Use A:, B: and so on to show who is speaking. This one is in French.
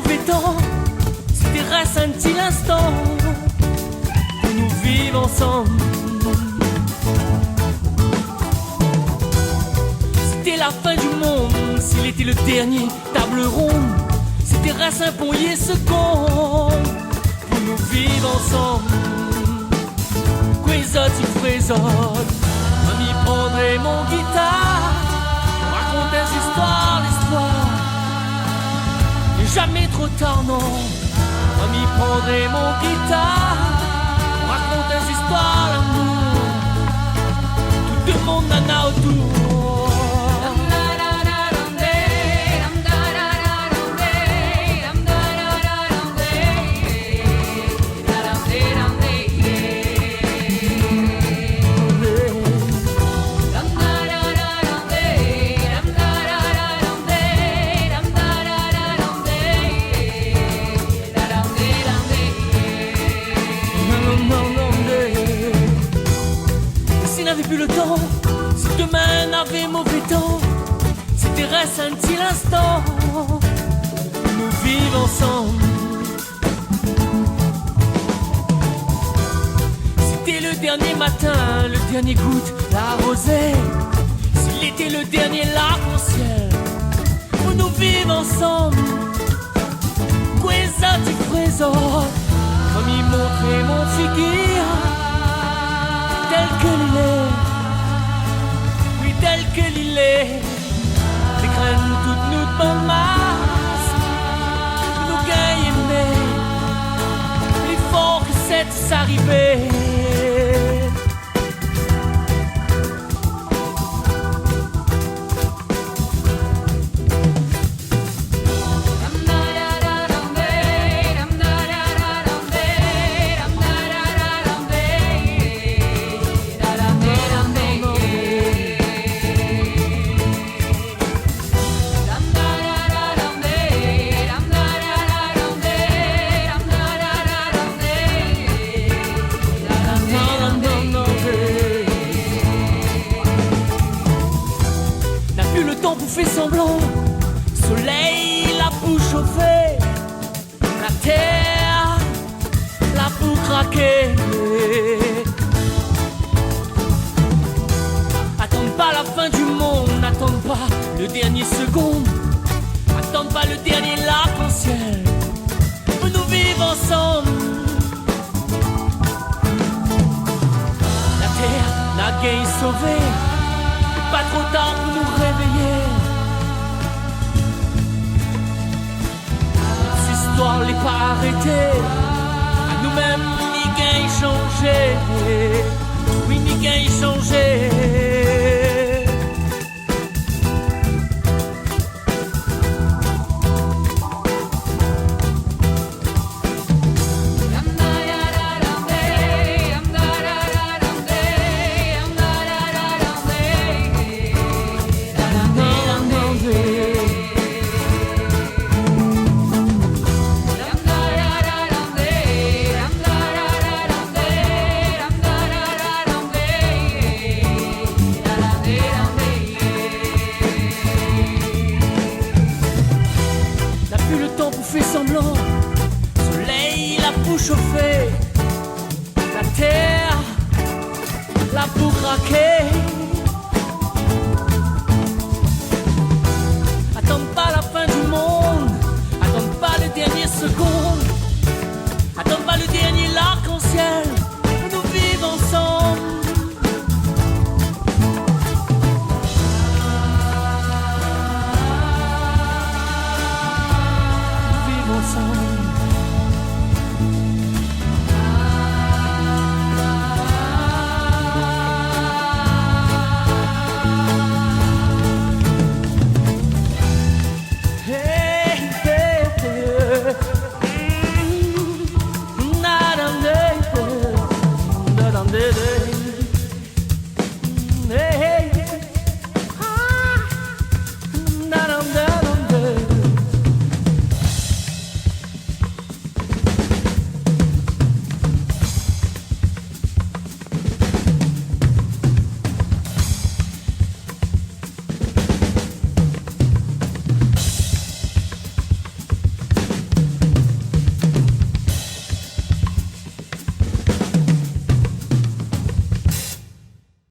A: mauvais temps, c'était reste un petit instant pour nous vivre ensemble. C'était la fin du monde, s'il était le dernier table ronde, c'était reste un poignet seconde pour nous vivre ensemble. Quesa tu frésole, mamie prendrait mon guitare, raconte des histoires, l'histoire. Jamais trop tard, non. Mamie prendrait mon guitare, raconte des histoires d'amour. Tout le monde nana autour. Le temps, si demain n'avait mauvais temps, c'était reste un petit instant, nous vivons ensemble. C'était le dernier matin, le dernier goutte, la rosée. S'il était le dernier l'arc-en-ciel, où nous vivons ensemble. Quesa tu présentes, comme il montrait mon figure, tel que l'il est. Tel que l'il est, les graines toutes nous de masse, nous gagnons, plus fort que cette arrivée. Fait semblant, soleil, la boue chauffée, la terre, la boue craquée. Attendent pas la fin du monde, n'attendent pas le dernier seconde, attendent pas le dernier l'arc-en-ciel, pour nous vivre ensemble. La terre n'a guère sauvé, pas trop tard pour nous réveiller. L'histoire n'est pas arrêtée, à nous-mêmes ni gain changé, oui ni gain changé. Fait semblant, soleil, la boue chauffée, la terre, la boue craquée.